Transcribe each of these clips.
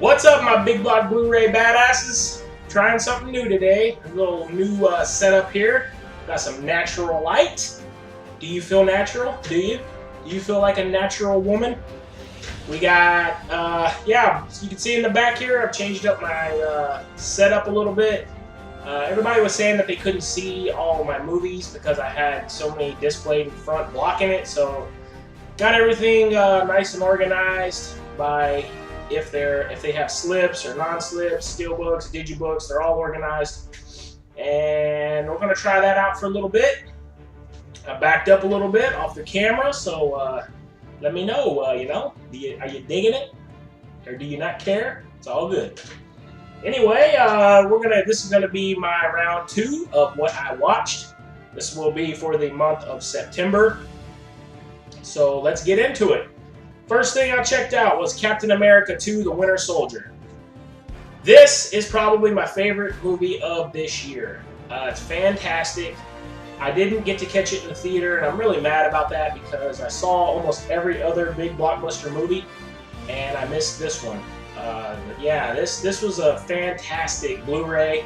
What's up, my big block Blu-ray badasses? Trying something new today. A little new setup here. Got some natural light. Do you feel natural? Do you? Do you feel like a natural woman? We got, yeah, you can see in the back here, I've changed up my setup a little bit. Everybody was saying that they couldn't see all my movies because I had so many displayed in front blocking it. So got everything nice and organized by if they have slips or non-slips, steelbooks, digibooks, they're all organized. And we're gonna try that out for a little bit. I backed up a little bit off the camera, so let me know, you know, are you digging it? Or do you not care? It's all good. Anyway, this is gonna be my round 2 of what I watched. This will be for the month of September. So let's get into it. First thing I checked out was Captain America 2: The Winter Soldier. This is probably my favorite movie of this year. It's fantastic. I didn't get to catch it in the theater, and I'm really mad about that because I saw almost every other big blockbuster movie, and I missed this one. But yeah, this was a fantastic Blu-ray.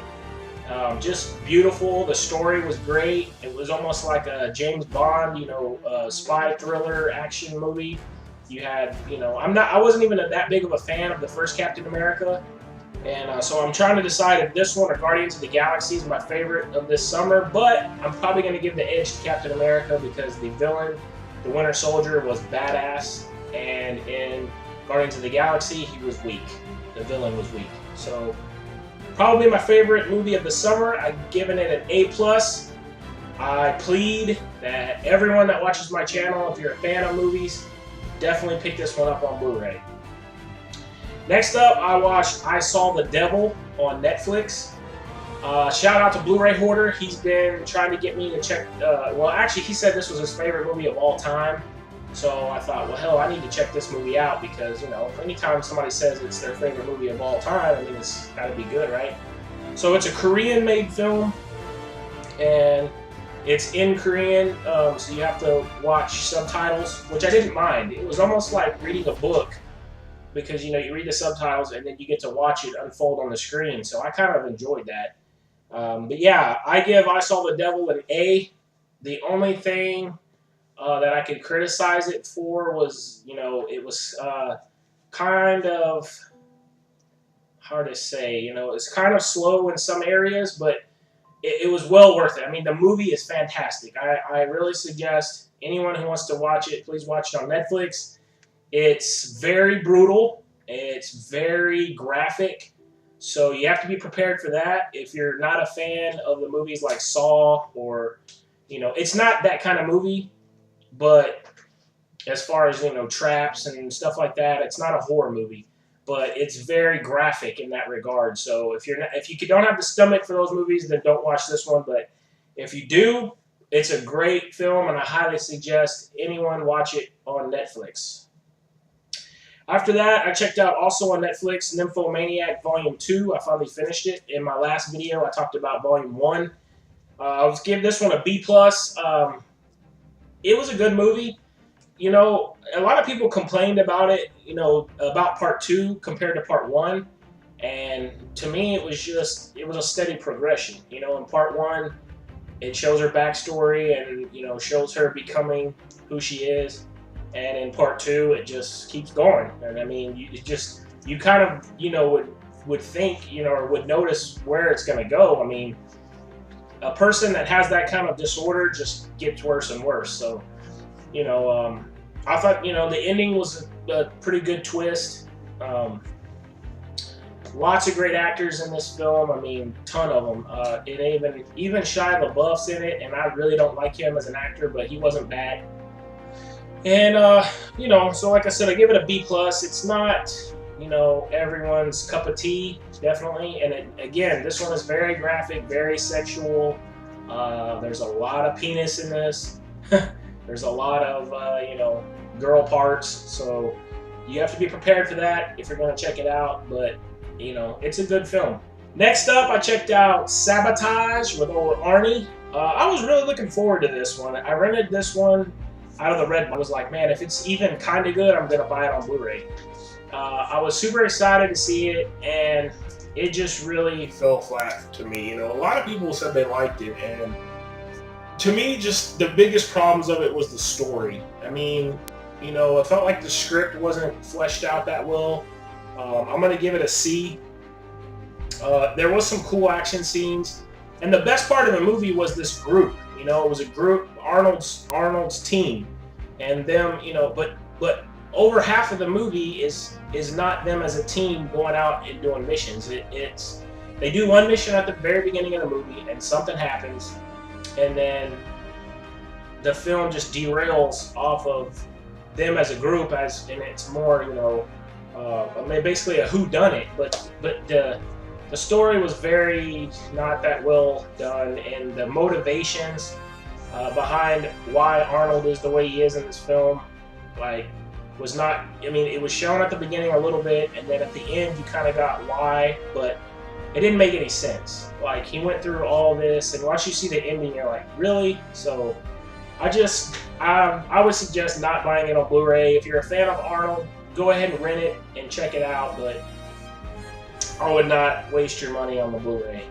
Just beautiful. The story was great. It was almost like a James Bond, you know, spy thriller action movie. You had, you know, I wasn't even that big of a fan of the first Captain America, and so I'm trying to decide if this one or Guardians of the Galaxy is my favorite of this summer. But I'm probably going to give the edge to Captain America because the villain, the Winter Soldier, was badass, and in Guardians of the Galaxy, he was weak. The villain was weak. So probably my favorite movie of the summer. I've given it an A+. I plead that everyone that watches my channel, if you're a fan of movies, definitely pick this one up on Blu-ray. Next up, I watched I Saw the Devil on Netflix. Shout out to Blu-ray Hoarder. He's been trying to get me to check, well actually he said this was his favorite movie of all time. So I thought, well hell, I need to check this movie out because, you know, anytime somebody says it's their favorite movie of all time, I mean, it's gotta be good, right? So it's a Korean-made film, and it's in Korean, so you have to watch subtitles, which I didn't mind. It was almost like reading a book because, you know, you read the subtitles and then you get to watch it unfold on the screen. So I kind of enjoyed that. But yeah, I give I Saw the Devil an A. The only thing that I could criticize it for was, you know, it was kind of hard to say. You know, it's kind of slow in some areas, but it was well worth it. I mean, the movie is fantastic. I really suggest anyone who wants to watch it, please watch it on Netflix. It's very brutal. It's very graphic. So you have to be prepared for that. If you're not a fan of the movies like Saw or, you know, it's not that kind of movie. But as far as, you know, traps and stuff like that, it's not a horror movie. But it's very graphic in that regard. So if you don't have the stomach for those movies, then don't watch this one. But if you do, it's a great film, and I highly suggest anyone watch it on Netflix. After that, I checked out also on Netflix Nymphomaniac Volume 2. I finally finished it. In my last video, I talked about Volume 1. I was give this one a B+. It was a good movie. You know, a lot of people complained about it, you know, about Part 2 compared to Part 1. And to me, it was a steady progression. You know, in Part 1, it shows her backstory and, you know, shows her becoming who she is. And in Part 2, it just keeps going. And I mean, you kind of, you know, would think, you know, or would notice where it's going to go. I mean, a person that has that kind of disorder just gets worse and worse. So, you know, I thought, you know, the ending was a pretty good twist. Lots of great actors in this film. I mean, ton of them. Even Shia LaBeouf's in it, and I really don't like him as an actor, but he wasn't bad. And you know, so like I said, I give it a B+. It's not, you know, everyone's cup of tea, definitely. And again, this one is very graphic, very sexual. There's a lot of penis in this. There's a lot of, you know, girl parts. So you have to be prepared for that if you're going to check it out. But, you know, it's a good film. Next up, I checked out Sabotage with old Arnie. I was really looking forward to this one. I rented this one out of the red box. I was like, man, if it's even kind of good, I'm gonna buy it on Blu-ray. I was super excited to see it, and it just really fell flat to me. You know, a lot of people said they liked it, and to me, just the biggest problems of it was the story. I mean, you know, it felt like the script wasn't fleshed out that well. I'm gonna give it a C. There was some cool action scenes, and the best part of the movie was this group. You know, it was a group, Arnold's team, and them. You know, but over half of the movie is not them as a team going out and doing missions. It's they do one mission at the very beginning of the movie, and something happens, and then the film just derails off of them as a group, and it's more, you know, I mean, basically a whodunit. But the story was very not that well done, and the motivations behind why Arnold is the way he is in this film, like, was not. I mean, it was shown at the beginning a little bit, and then at the end you kind of got why, but it didn't make any sense. Like, he went through all this, and once you see the ending, you're like, really? So I would suggest not buying it on Blu-ray. If you're a fan of Arnold, go ahead and rent it and check it out, but I would not waste your money on the Blu-ray.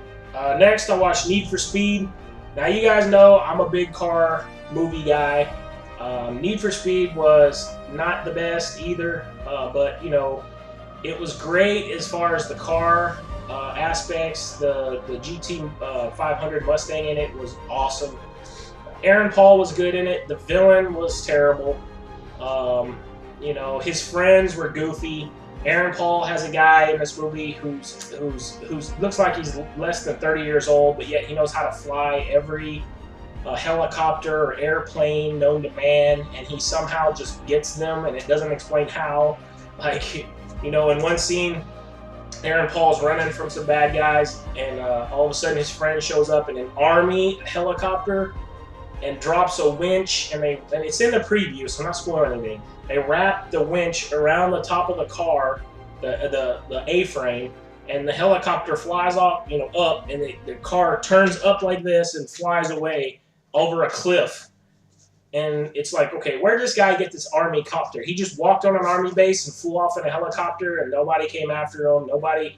Next, I watched Need for Speed. Now, you guys know I'm a big car movie guy. Need for Speed was not the best either, but, you know, it was great as far as the car aspects. The GT 500 Mustang in it was awesome. Aaron Paul was good in it. The villain was terrible. You know, his friends were goofy. Aaron Paul has a guy in this movie who's looks like he's less than 30 years old, but yet he knows how to fly every helicopter or airplane known to man, and he somehow just gets them, and it doesn't explain how. Like, you know, in one scene, Aaron Paul's running from some bad guys, and all of a sudden his friend shows up in an army helicopter and drops a winch, and it's in the preview, so I'm not spoiling anything. They wrap the winch around the top of the car, the A-frame, and the helicopter flies off, you know, up, and the car turns up like this and flies away over a cliff. And it's like, okay, where did this guy get this army copter? He just walked on an army base and flew off in a helicopter, and nobody came after him. Nobody.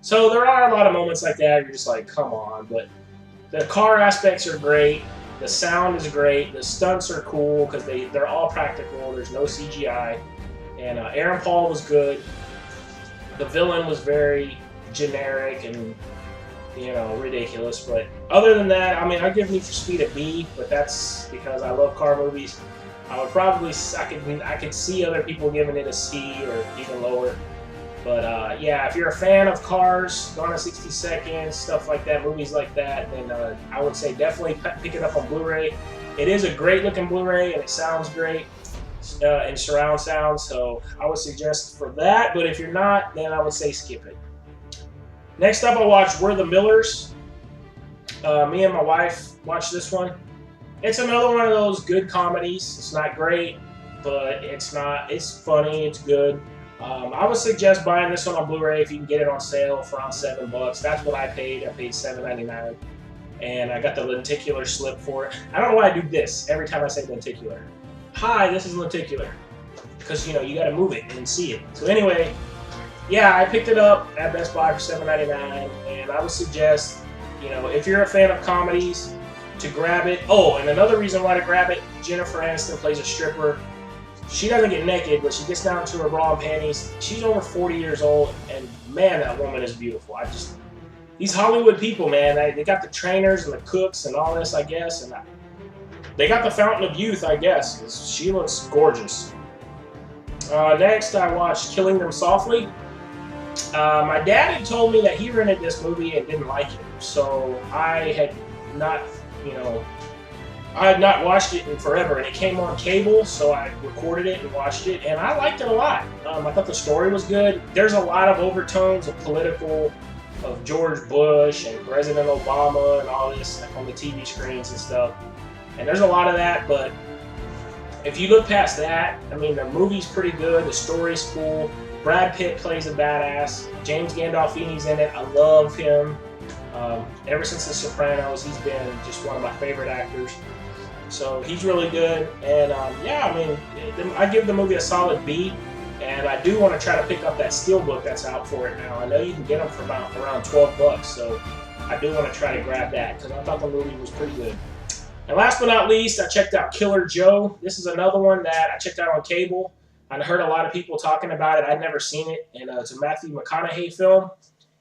So there are a lot of moments like that. You're just like, come on. But the car aspects are great. The sound is great. The stunts are cool because they're all practical. There's no CGI. And Aaron Paul was good. The villain was very generic and, you know, ridiculous. But other than that, I mean, I give Need for Speed a B, but that's because I love car movies. I would probably, I could see other people giving it a C or even lower. But yeah, if you're a fan of cars, Gone in 60 Seconds, stuff like that, movies like that, then I would say definitely pick it up on Blu-ray. It is a great looking Blu-ray, and it sounds great in surround sound, so I would suggest for that. But if you're not, then I would say skip it. Next up, I watched We're the Millers. Me and my wife watched this one. It's another one of those good comedies. It's not great, but it's funny, it's good. I would suggest buying this one on Blu-ray if you can get it on sale for around $7. That's what I paid. I paid $7.99, and I got the lenticular slip for it. I don't know why I do this every time I say lenticular. Hi, this is lenticular, because, you know, you got to move it and see it. So anyway, yeah, I picked it up at Best Buy for $7.99, and I would suggest, you know, if you're a fan of comedies, to grab it. Oh, and another reason why to grab it: Jennifer Aniston plays a stripper. She doesn't get naked, but she gets down to her bra and panties. She's over 40 years old, and man, that woman is beautiful. These Hollywood people, man, they got the trainers and the cooks and all this, I guess, and they got the fountain of youth, I guess, 'cause she looks gorgeous. Next, I watched Killing Them Softly. My dad had told me that he rented this movie and didn't like it, so I had not, you know, I had not watched it in forever, and it came on cable, so I recorded it and watched it, and I liked it a lot. I thought the story was good. There's a lot of overtones of political, of George Bush and President Obama and all this on the TV screens and stuff, and there's a lot of that, but if you look past that, I mean, the movie's pretty good, the story's cool. Brad Pitt plays a badass. James Gandolfini's in it. I love him. Ever since The Sopranos, he's been just one of my favorite actors. So he's really good. And yeah, I mean, I give the movie a solid B. And I do want to try to pick up that Steelbook that's out for it now. I know you can get them for about around 12 bucks. So I do want to try to grab that because I thought the movie was pretty good. And last but not least, I checked out Killer Joe. This is another one that I checked out on cable. I heard a lot of people talking about it. I'd never seen it. And it's a Matthew McConaughey film.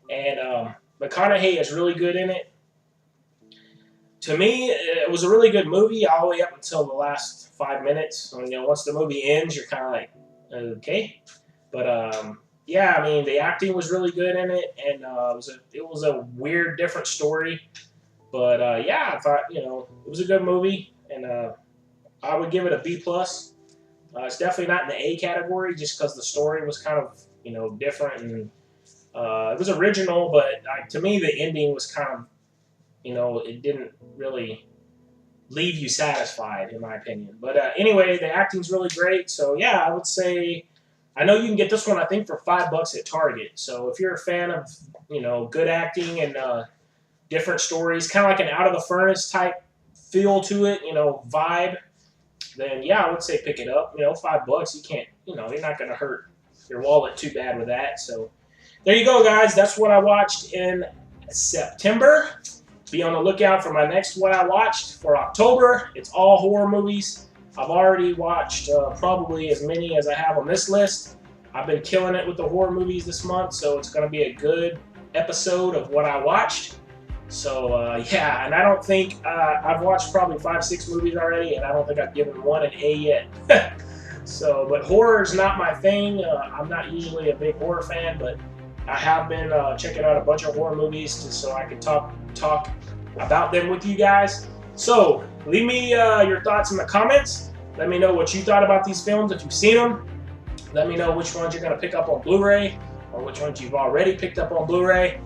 And McConaughey is really good in it. To me, it was a really good movie all the way up until the last 5 minutes. So, you know, once the movie ends, you're kind of like, okay. But yeah, I mean, the acting was really good in it, and it was a weird, different story. But yeah, I thought, you know, it was a good movie, and I would give it a B+. It's definitely not in the A category, just because the story was kind of, you know, different, and it was original, but to me, the ending was kind of, you know, it didn't really leave you satisfied, in my opinion. But anyway, the acting's really great. So yeah, I would say, I know you can get this one, I think, for $5 at Target. So if you're a fan of, you know, good acting and different stories, kind of like an Out of the Furnace type feel to it, you know, vibe, then yeah, I would say pick it up. You know, $5, you can't, you know, you're not going to hurt your wallet too bad with that. So there you go, guys. That's what I watched in September. Be on the lookout for my next What I Watched for October. It's all horror movies. I've already watched probably as many as I have on this list. I've been killing it with the horror movies this month, so it's going to be a good episode of What I Watched. So yeah, and I don't think, I've watched probably 5-6 movies already, and I don't think I've given one an A yet. So, but horror is not my thing. I'm not usually a big horror fan, but I have been checking out a bunch of horror movies just so I can talk about them with you guys. So leave me your thoughts in the comments. Let me know what you thought about these films if you've seen them. Let me know which ones you're going to pick up on Blu-ray or which ones you've already picked up on Blu-ray.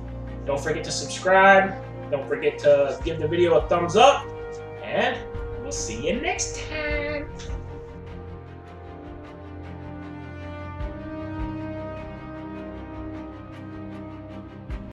Don't forget to subscribe. Don't forget to give the video a thumbs up. And we'll see you next time.